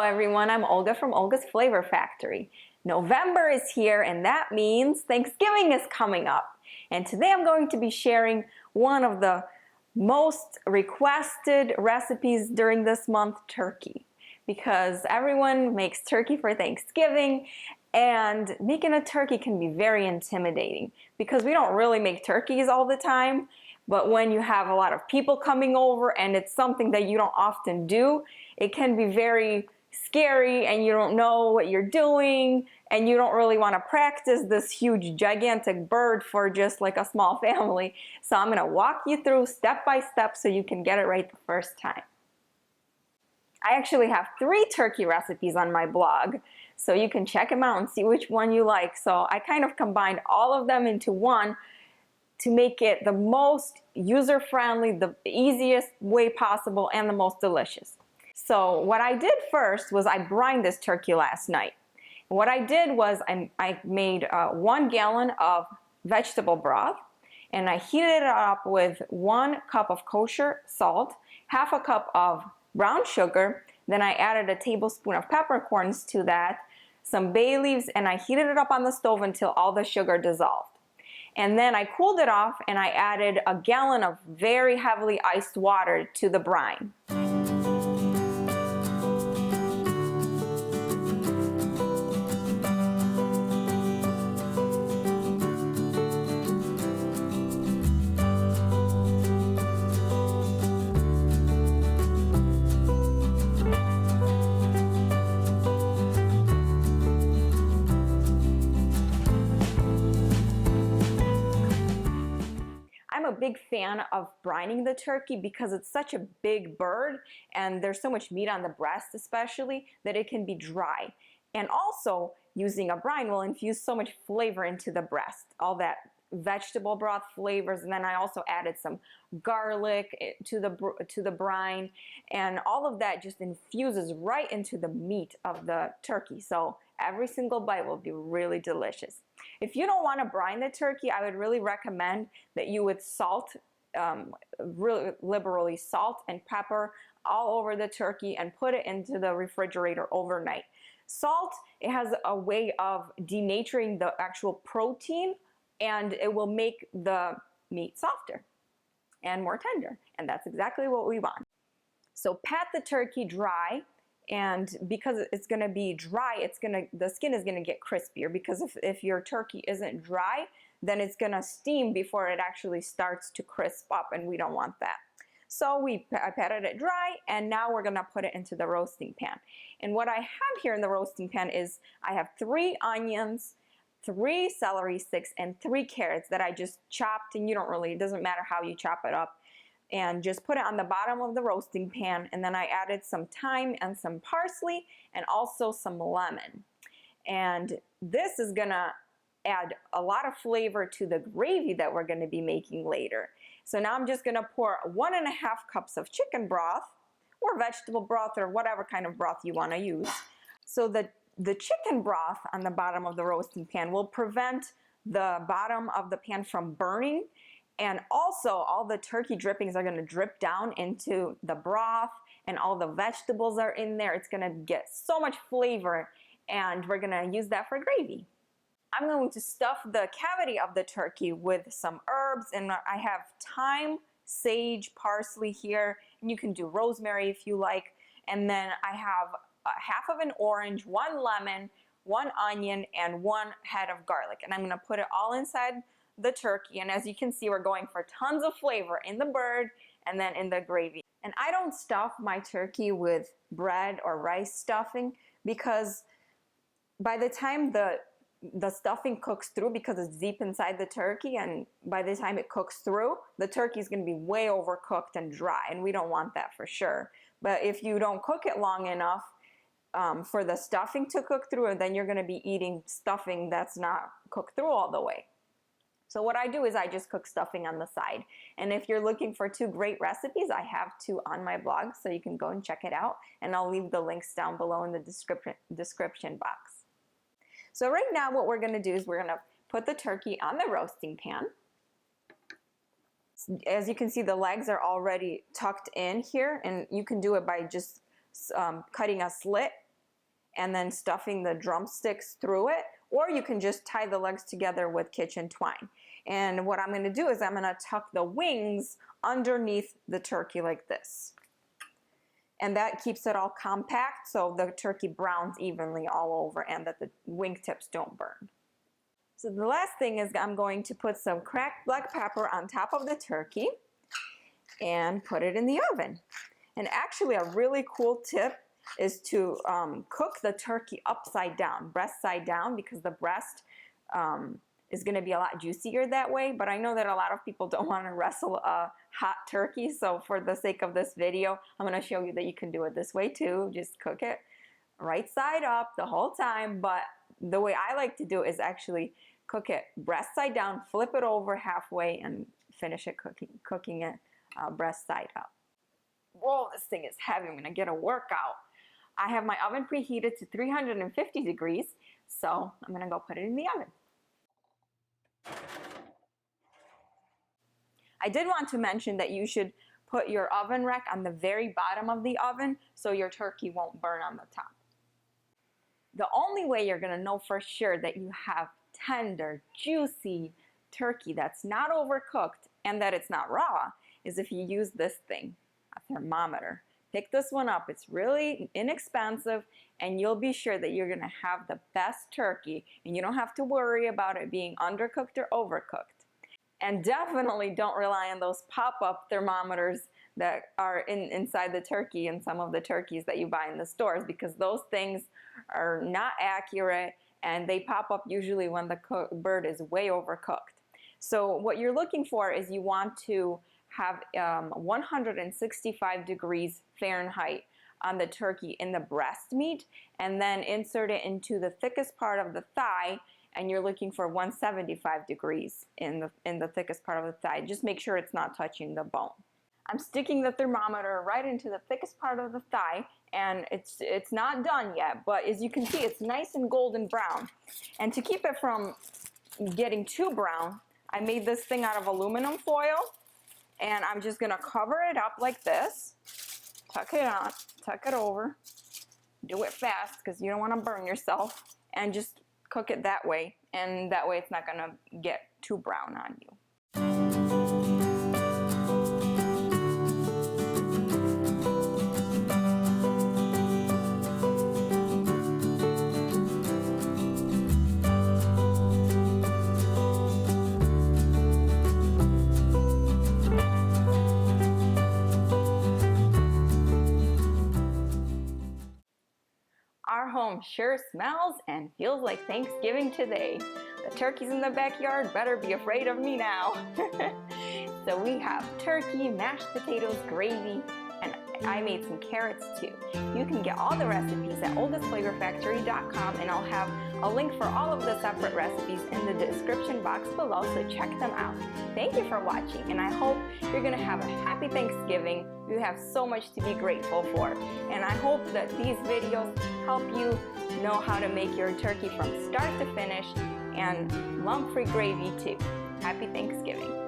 everyone, I'm Olga from Olga's Flavor Factory. November is here and that means Thanksgiving is coming up. And today I'm going to be sharing one of the most requested recipes during this month, turkey. Because everyone makes turkey for Thanksgiving, and making a turkey can be very intimidating because we don't really make turkeys all the time. But when you have a lot of people coming over and it's something that you don't often do, it can be very scary and you don't know what you're doing and you don't really want to practice this huge gigantic bird for just like a small family. So I'm going to walk you through step by step so you can get it right the first time. I actually have 3 turkey recipes on my blog, so you can check them out and see which one you like. So I kind of combined all of them into one to make it the most user-friendly, the easiest way possible, and the most delicious. So what I did first was I brined this turkey last night. What I did was I made 1 gallon of vegetable broth, and I heated it up with 1 cup of kosher salt, half a cup of brown sugar, then I added a tablespoon of peppercorns to that, some bay leaves, and I heated it up on the stove until all the sugar dissolved. And then I cooled it off and I added a gallon of very heavily iced water to the brine. I'm a big fan of brining the turkey because it's such a big bird and there's so much meat on the breast especially that it can be dry. And also using a brine will infuse so much flavor into the breast, all that vegetable broth flavors, and then I also added some garlic to the brine, and all of that just infuses right into the meat of the turkey. So every single bite will be really delicious. If you don't want to brine the turkey, I would really recommend that you would salt, really liberally salt and pepper all over the turkey and put it into the refrigerator overnight. Salt, it has a way of denaturing the actual protein, and it will make the meat softer and more tender, and that's exactly what we want. So pat the turkey dry, and because it's going to be dry, the skin is going to get crispier, because if your turkey isn't dry, then it's going to steam before it actually starts to crisp up, and we don't want that. So I patted it dry, and now we're going to put it into the roasting pan. And what I have here in the roasting pan is I have 3 onions, 3 celery sticks, and 3 carrots that I just chopped, and it doesn't matter how you chop it up, and just put it on the bottom of the roasting pan. And then I added some thyme and some parsley and also some lemon. And this is gonna add a lot of flavor to the gravy that we're gonna be making later. So now I'm just gonna pour 1.5 cups of chicken broth or vegetable broth or whatever kind of broth you wanna use. So the chicken broth on the bottom of the roasting pan will prevent the bottom of the pan from burning, and also all the turkey drippings are going to drip down into the broth, and all the vegetables are in there. It's going to get so much flavor, and we're going to use that for gravy. I'm going to stuff the cavity of the turkey with some herbs, and I have thyme, sage, parsley here, and you can do rosemary if you like. And then I have half of an orange, 1 lemon, 1 onion, and 1 head of garlic. And I'm going to put it all inside the turkey. And as you can see, we're going for tons of flavor in the bird and then in the gravy. And I don't stuff my turkey with bread or rice stuffing, because by the time the stuffing cooks through, because it's deep inside the turkey, and by the time it cooks through, the turkey is going to be way overcooked and dry, and we don't want that for sure. But if you don't cook it long enough for the stuffing to cook through, and then you're going to be eating stuffing that's not cooked through all the way. So what I do is I just cook stuffing on the side. And if you're looking for 2 great recipes, I have 2 on my blog, so you can go and check it out. And I'll leave the links down below in the description box. So right now what we're going to do is we're going to put the turkey on the roasting pan. As you can see, the legs are already tucked in here, and you can do it by just cutting a slit and then stuffing the drumsticks through it, or you can just tie the legs together with kitchen twine. And what I'm going to do is I'm going to tuck the wings underneath the turkey like this. And that keeps it all compact so the turkey browns evenly all over and that the wingtips don't burn. So the last thing is I'm going to put some cracked black pepper on top of the turkey and put it in the oven. And actually a really cool tip is to cook the turkey upside down, breast side down, because the breast is going to be a lot juicier that way. But I know that a lot of people don't want to wrestle a hot turkey, so for the sake of this video, I'm going to show you that you can do it this way too. Just cook it right side up the whole time, but the way I like to do it is actually cook it breast side down, flip it over halfway, and finish it cooking it breast side up. Whoa, this thing is heavy. I'm going to get a workout. I have my oven preheated to 350 degrees, so I'm going to go put it in the oven. I did want to mention that you should put your oven rack on the very bottom of the oven so your turkey won't burn on the top. The only way you're going to know for sure that you have tender, juicy turkey that's not overcooked and that it's not raw is if you use this thing, a thermometer. Pick this one up. It's really inexpensive, and you'll be sure that you're going to have the best turkey, and you don't have to worry about it being undercooked or overcooked. And definitely don't rely on those pop-up thermometers that are inside the turkey and some of the turkeys that you buy in the stores, because those things are not accurate and they pop up usually when the bird is way overcooked. So what you're looking for is you want to have 165 degrees Fahrenheit on the turkey in the breast meat, and then insert it into the thickest part of the thigh, and you're looking for 175 degrees in the thickest part of the thigh. Just make sure it's not touching the bone. I'm sticking the thermometer right into the thickest part of the thigh, and it's not done yet, but as you can see, it's nice and golden brown. And to keep it from getting too brown, I made this thing out of aluminum foil, and I'm just gonna cover it up like this, tuck it on, tuck it over, do it fast because you don't want to burn yourself, and just cook it that way, and that way it's not gonna get too brown on you. Our home sure smells and feels like Thanksgiving today. The turkeys in the backyard better be afraid of me now. So we have turkey, mashed potatoes, gravy, and I made some carrots too. You can get all the recipes at oldestflavorfactory.com, and I'll have a link for all of the separate recipes in the description box below, so check them out. Thank you for watching, and I hope you're going to have a happy Thanksgiving. You have so much to be grateful for, and I hope that these videos help you know how to make your turkey from start to finish, and lump-free gravy too. Happy Thanksgiving.